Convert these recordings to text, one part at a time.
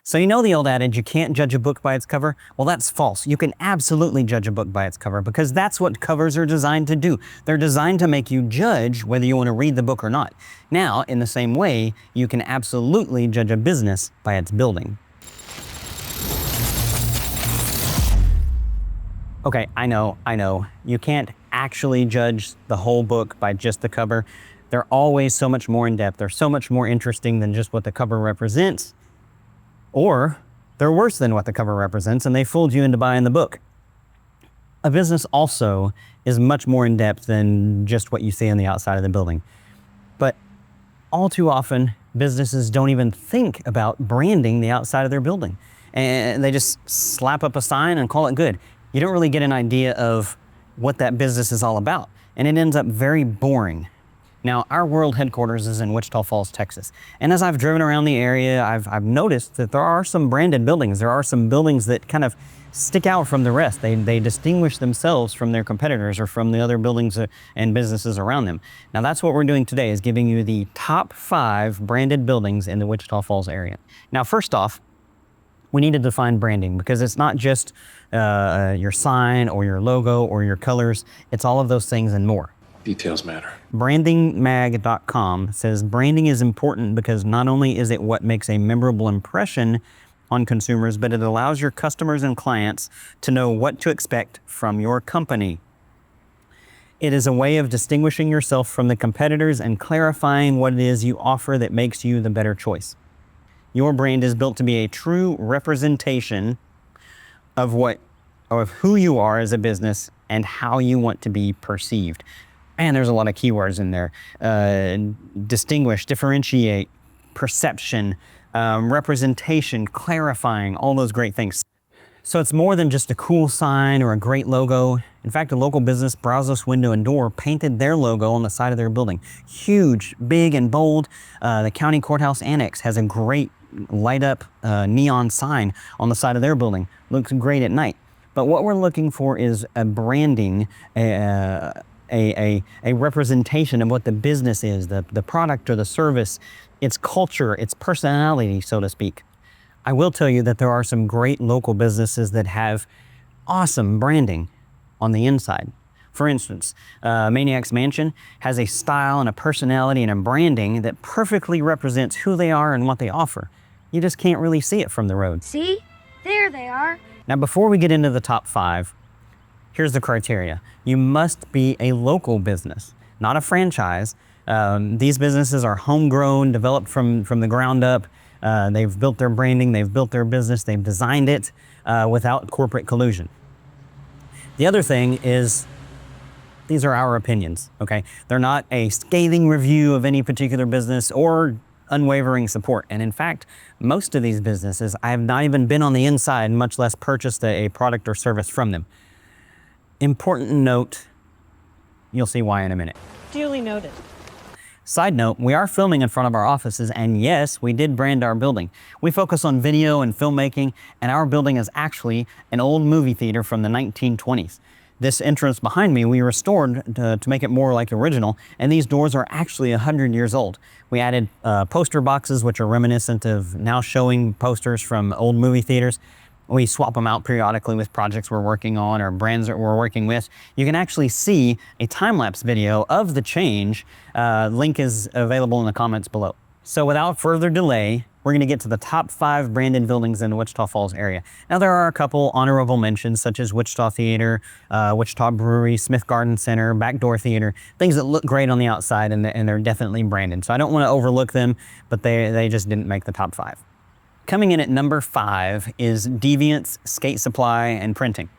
So you know the old adage, you can't judge a book by its cover? Well, that's false. You can absolutely judge a book by its cover because that's what covers are designed to do. They're designed to make you judge whether you want to read the book or not. Now, in the same way, you can absolutely judge a business by its building. Okay, I know. You can't actually judge the whole book by just the cover. They're always so much more in depth. They're so much more interesting than just what the cover represents. Or they're worse than what the cover represents and they fooled you into buying the book. A business also is much more in depth than just what you see on the outside of the building. But all too often, businesses don't even think about branding the outside of their building. And they just slap up a sign and call it good. You don't really get an idea of what that business is all about. And it ends up very boring. Now, our world headquarters is in Wichita Falls, Texas. And as I've driven around the area, I've noticed that there are some branded buildings. There are some buildings that kind of stick out from the rest. They distinguish themselves from their competitors or from the other buildings and businesses around them. Now, that's what we're doing today, is giving you the top 5 branded buildings in the Wichita Falls area. Now, first off, we need to define branding because it's not just your sign or your logo or your colors. It's all of those things and more. Details matter. Brandingmag.com says branding is important because not only is it what makes a memorable impression on consumers, but it allows your customers and clients to know what to expect from your company. It is a way of distinguishing yourself from the competitors and clarifying what it is you offer that makes you the better choice. Your brand is built to be a true representation of who you are as a business and how you want to be perceived. And there's a lot of keywords in there. Distinguish, differentiate, perception, representation, clarifying, all those great things. So it's more than just a cool sign or a great logo. In fact, a local business, Brazos Window and Door, painted their logo on the side of their building. Huge, big and bold. The county courthouse annex has a great light up neon sign on the side of their building. Looks great at night. But what we're looking for is a branding, a representation of what the business is, the product or the service, its culture, its personality, so to speak. I will tell you that there are some great local businesses that have awesome branding on the inside. For instance, Maniac's Mansion has a style and a personality and a branding that perfectly represents who they are and what they offer. You just can't really see it from the road. See? There they are. Now, before we get into the top 5, here's the criteria. You must be a local business, not a franchise. These businesses are homegrown, developed from the ground up. They've built their branding, they've built their business, they've designed it without corporate collusion. The other thing is, these are our opinions, okay? They're not a scathing review of any particular business or unwavering support. And in fact, most of these businesses, I have not even been on the inside, much less purchased a product or service from them. Important note, you'll see why in a minute. Duly noted. Side note, we are filming in front of our offices, and yes, we did brand our building. We focus on video and filmmaking, and our building is actually an old movie theater from the 1920s. This entrance behind me, we restored to make it more like original, and these doors are actually 100 years old. We added poster boxes, which are reminiscent of now showing posters from old movie theaters. We swap them out periodically with projects we're working on or brands that we're working with. You can actually see a time-lapse video of the change. Link is available in the comments below. So without further delay, we're gonna get to the top 5 branded buildings in the Wichita Falls area. Now there are a couple honorable mentions such as Wichita Theater, Wichita Brewery, Smith Garden Center, Backdoor Theater, things that look great on the outside and they're definitely branded. So I don't wanna overlook them, but they just didn't make the top 5. Coming in at number 5 is Deviant's Skate Supply and Printing.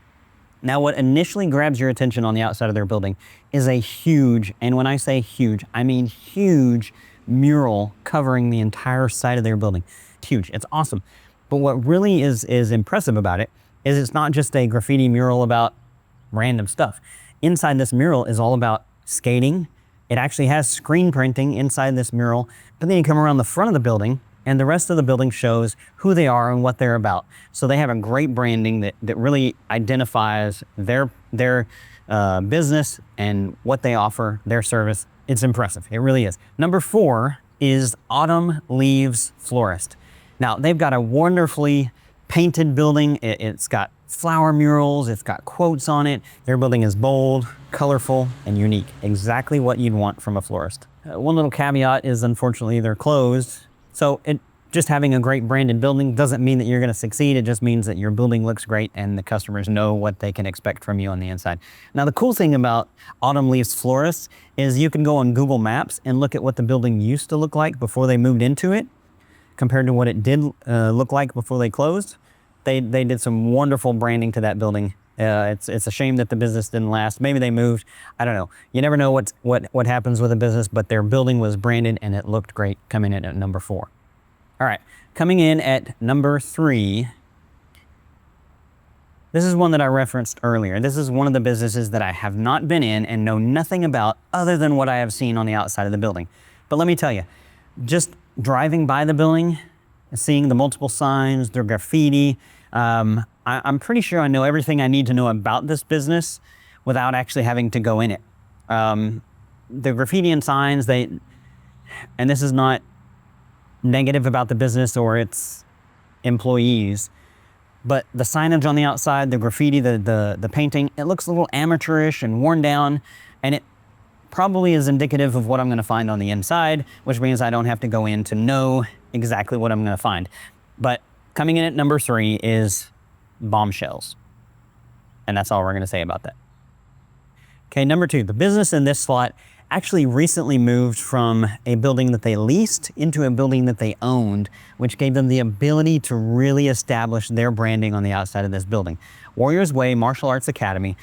Now what initially grabs your attention on the outside of their building is a huge, and when I say huge, I mean huge, mural covering the entire side of their building. It's huge, it's awesome. But what really is impressive about it is it's not just a graffiti mural about random stuff. Inside this mural is all about skating. It actually has screen printing inside this mural, but then you come around the front of the building and the rest of the building shows who they are and what they're about. So they have a great branding that really identifies their business and what they offer, their service. It's impressive, it really is. Number 4 is Autumn Leaves Florist. Now, they've got a wonderfully painted building. It's got flower murals, it's got quotes on it. Their building is bold, colorful, and unique. Exactly what you'd want from a florist. One little caveat is, unfortunately, they're closed. So just having a great branded building doesn't mean that you're going to succeed. It just means that your building looks great and the customers know what they can expect from you on the inside. Now, the cool thing about Autumn Leaves Florists is you can go on Google Maps and look at what the building used to look like before they moved into it compared to what it did look like before they closed. They did some wonderful branding to that building. It's a shame that the business didn't last. Maybe they moved. I don't know. You never know what happens with a business, but their building was branded and it looked great coming in at number 4. All right, coming in at number 3, this is one that I referenced earlier. This is one of the businesses that I have not been in and know nothing about other than what I have seen on the outside of the building. But let me tell you, just driving by the building, seeing the multiple signs, their graffiti, I'm pretty sure I know everything I need to know about this business without actually having to go in it. The graffiti and signs, and this is not negative about the business or its employees, but the signage on the outside, the graffiti, the painting, it looks a little amateurish and worn down, and it probably is indicative of what I'm going to find on the inside, which means I don't have to go in to know exactly what I'm going to find. But coming in at number 3 is bombshells. And that's all we're going to say about that. Okay, number 2, the business in this slot actually recently moved from a building that they leased into a building that they owned, which gave them the ability to really establish their branding on the outside of this building. Warriors Way Martial Arts Academy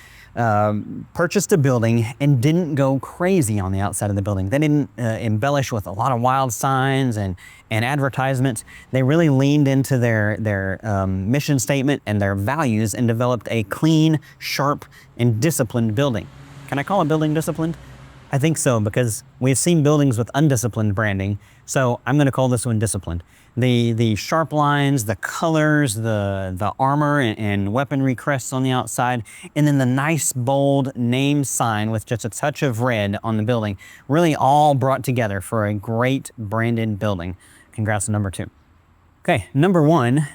purchased a building and didn't go crazy on the outside of the building. They didn't embellish with a lot of wild signs and advertisements. They really leaned into their mission statement and their values and developed a clean, sharp, and disciplined building. Can I call a building disciplined? I think so, because we've seen buildings with undisciplined branding, so I'm going to call this one disciplined. The sharp lines, the colors, the armor and weaponry crests on the outside, and then the nice bold name sign with just a touch of red on the building, really all brought together for a great branded building. Congrats to number 2. Okay, number 1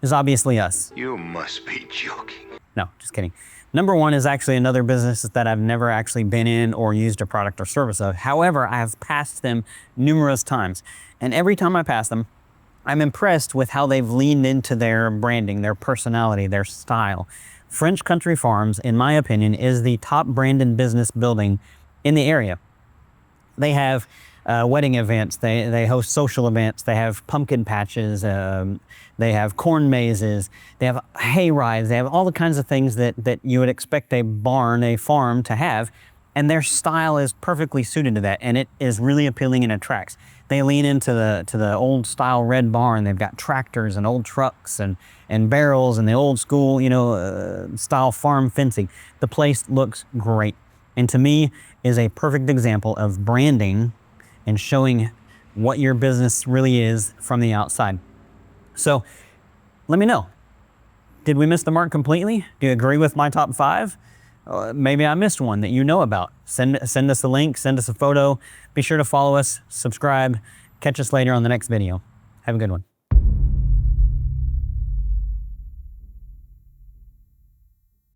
is obviously us. You must be joking. No, just kidding. Number 1 is actually another business that I've never actually been in or used a product or service of. However, I have passed them numerous times. And every time I pass them, I'm impressed with how they've leaned into their branding, their personality, their style. French Country Farms, in my opinion, is the top branded business building in the area. They have wedding events, they host social events, they have pumpkin patches, they have corn mazes, they have hay rides, they have all the kinds of things that you would expect a barn, a farm to have, and their style is perfectly suited to that, and it is really appealing and attracts. They lean into the old style red barn. They've got tractors and old trucks and barrels and the old school, style farm fencing. The place looks great, and to me is a perfect example of branding and showing what your business really is from the outside. So let me know. Did we miss the mark completely? Do you agree with my top 5? Maybe I missed one that you know about. Send us a link, send us a photo. Be sure to follow us, subscribe. Catch us later on the next video. Have a good one.